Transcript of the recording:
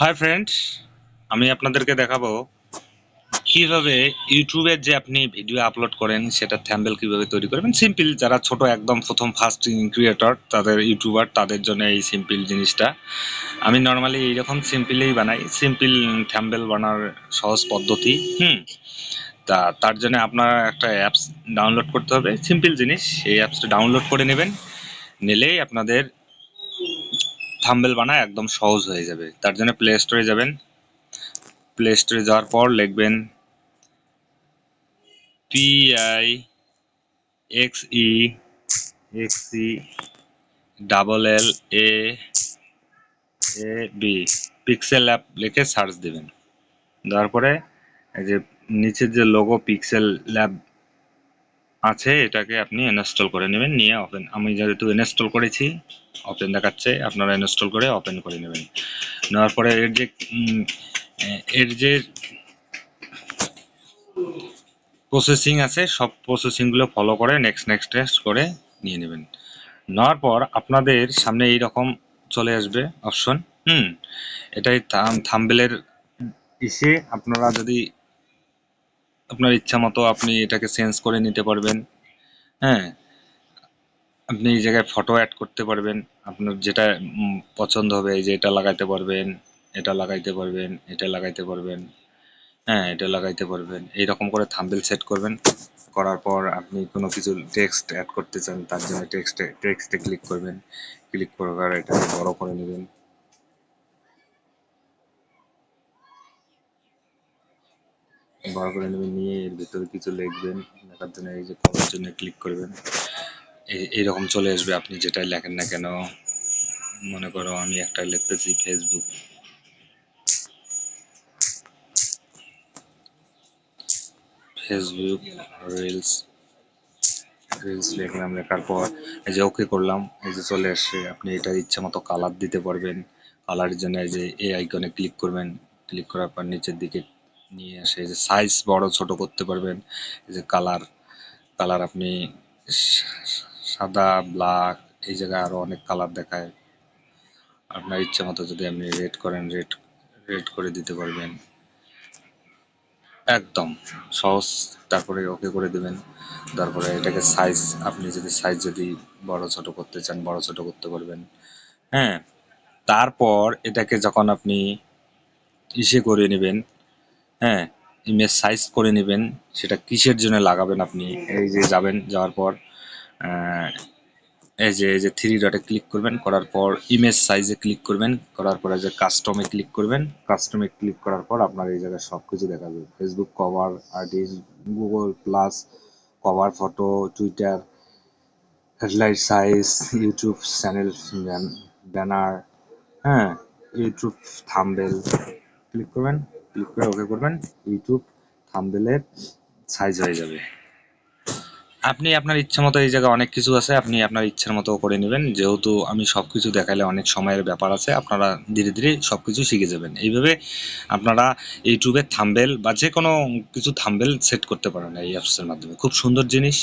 Hi friends, আমি আপনাদেরকে দেখাবো কিভাবে ইউটিউবে যে আপনি ভিডিও আপলোড করেন সেটা থাম্বনেল কিভাবে তৈরি করবেন। সিম্পল, যারা ছোট একদম প্রথম ফার্স্ট ক্রিয়েটর, তাদের ইউটিউবার, তাদের জন্য এই সিম্পল জিনিসটা। আমি নর্মালি এইরকম সিম্পলেই বানাই, সিম্পল থাম্বনেল বানার সহজ পদ্ধতি। তার জন্য আপনার একটা অ্যাপস ডাউনলোড করতে হবে, সিম্পল জিনিস। এই অ্যাপসটা ডাউনলোড করে নেবেন, নিলেই আপনাদের থাম্বনেল বানা একদম সহজ হয়ে যাবে। তার জন্য প্লে স্টোরে যাবেন, প্লে স্টোরে যাওয়ার পর লিখবেন PIXELLAB পিক্সেল অ্যাপ লিখে সার্চ দেবেন। দেওয়ার পরে এই যে নিচের যে লোগো পিক্সেল ল্যাব আছে, এটাকে আপনি ইনস্টল করে নেবেন। নিয়ে ওপেন, আমি যেহেতু ইনস্টল করেছি ওপেন দেখাচ্ছে, আপনারা ইনস্টল করে ওপেন করে নেবেন। নেওয়ার পরে এর যে প্রসেসিং আছে, সব প্রসেসিংগুলো ফলো করে নেক্সট করে নিয়ে নেবেন। নেওয়ার পর আপনাদের সামনে এই রকম চলে আসবে অপশন। এটাই থাম্বনেলের ইসে, আপনারা যদি আপনার ইচ্ছা মতো আপনি এটাকে চেঞ্জ করে নিতে পারবেন। হ্যাঁ, আপনি এই জায়গায় ফটো অ্যাড করতে পারবেন, আপনার যেটা পছন্দ হবে। এই যে এটা লাগাইতে পারবেন, এটা লাগাইতে পারবেন, এটা লাগাইতে পারবেন। হ্যাঁ, এটা লাগাইতে পারবেন। এইরকম করে থাম্বনেল সেট করবেন। করার পর আপনি কোনো কিছু টেক্সট অ্যাড করতে চান, তার জন্য টেক্সটে ক্লিক করবেন। ক্লিক করার এটাকে বড় করে নেবেন। বড় করে নেবেন, নিয়ে এর ভিতরে কিছু লিখবেন। লেখার জন্য এই যে করার জন্য ক্লিক করবেন। এইরকম চলে আসবে, আপনি যেটাই লেখেন না কেন। মনে করো আমি একটা লিখতেছি ফেসবুক রিলস লিখলাম। লেখার পর এই যে ওকে করলাম, এই যে চলে আসছে। আপনি এটা ইচ্ছা মতো কালার দিতে পারবেন। কালারের জন্য এই যে এই আইকনে ক্লিক করবেন। ক্লিক করার পর নিচের দিকে নিয়ে আসে এই যে সাইজ বড় ছোট করতে পারবেন। এই যে কালার আপনি সাদা, ব্ল্যাক, এই জায়গায় আরো অনেক কালার দেখায়। আপনার ইচ্ছা মতো যদি আপনি রেড করেন, রেড করে দিতে পারবেন। একদম সহজ। তারপরে ওকে করে দেবেন। তারপরে এটাকে সাইজ, আপনি যদি বড় ছোট করতে চান, বড় ছোট করতে পারবেন। হ্যাঁ, তারপর এটাকে যখন আপনি ইসে করে নেবেন, হ্যাঁ, ইমেজ সাইজ করে নেবেন। সেটা কিসের জন্য লাগাবেন আপনি, এই যে যাবেন, যাওয়ার পর এই যে থ্রি ডটে ক্লিক করবেন। করার পর ইমেজ সাইজে ক্লিক করবেন। করার পরে যে কাস্টমে ক্লিক করবেন। কাস্টমে ক্লিক করার পর আপনার এই জায়গায় সব কিছু দেখাবে। Facebook cover, artist, Google plus cover photo, Twitter headlight size, YouTube channel banner, হ্যাঁ, ইউটিউব থাম্বনেল। ক্লিক করবেন, ক্লিক করে ওকে করবেন। ইউটিউব থাম্বনেলের সাইজ হয়ে যাবে। আপনি আপনার ইচ্ছা মতো, এই জায়গায় অনেক কিছু আছে, আপনি আপনার ইচ্ছার মতো করে নেবেন। যেহেতু আমি সব কিছু দেখাইলে অনেক সময়ের ব্যাপার আছে, আপনারা ধীরে ধীরে সব কিছু শিখে যাবেন। এইভাবে আপনারা ইউটিউবের থাম্বনেল বা যে কোনো কিছু থাম্বনেল সেট করতে পারেন এই অ্যাপসের মাধ্যমে। খুব সুন্দর জিনিস।